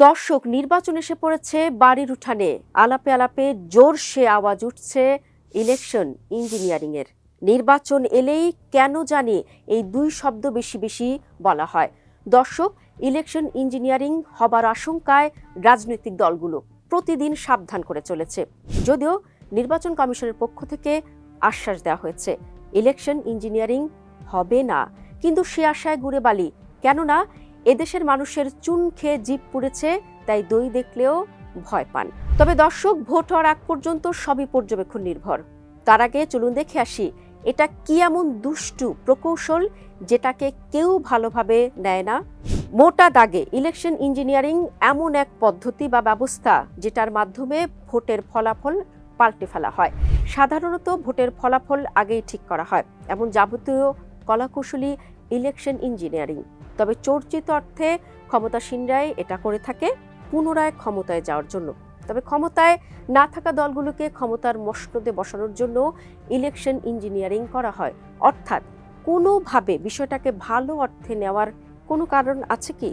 দর্শক, নির্বাচন এসে পড়েছে বাড়ির উঠানে। আলাপে আলাপে জোরসে আওয়াজ উঠছে ইলেকশন ইঞ্জিনিয়ারিং এর। নির্বাচন এলেই কেন জানি এই দুই শব্দ বেশি বেশি বলা হয়। দর্শক, ইলেকশন ইঞ্জিনিয়ারিং হবার আশঙ্কায় রাজনৈতিক দলগুলো প্রতিদিন সাবধান করে চলেছে। যদিও নির্বাচন কমিশনের পক্ষ থেকে আশ্বাস দেওয়া হয়েছে ইলেকশন ইঞ্জিনিয়ারিং হবে না, কিন্তু সে আশায় গুড়ে বালি। কেননা এদেশের মানুষের চুন খেয়ে জিভ পুড়েছে, তাই দই দেখলেও ভয় পান। তবে দর্শক, ভোট হওয়ার আগ পর্যন্ত সবই পর্যবেক্ষণ নির্ভর। তার আগে চলুন দেখে আসি এটা কি এমন দুষ্টু প্রকৌশল যেটাকে কেউ ভালোভাবে নেয় না। মোটা দাগে ইলেকশন ইঞ্জিনিয়ারিং এমন এক পদ্ধতি বা ব্যবস্থা যেটার মাধ্যমে ভোটের ফলাফল পাল্টে ফেলা হয়। সাধারণত ভোটের ফলাফল আগেই ঠিক করা হয়, এমন যাবতীয় কলাকৌশলী ইলেকশন ইঞ্জিনিয়ারিং। তবে চর্চিত অর্থে ক্ষমতাসীনরাই এটা করে থাকে পুনরায় ক্ষমতায় যাওয়ার জন্য। তবে ক্ষমতায় না থাকা দলগুলোকে ক্ষমতার মসনদে বসানোর জন্য ইলেকশন ইঞ্জিনিয়ারিং করা হয়। অর্থাৎ কোনোভাবে বিষয়টাকে ভালো অর্থে নেওয়ার কোনো কারণ আছে কি?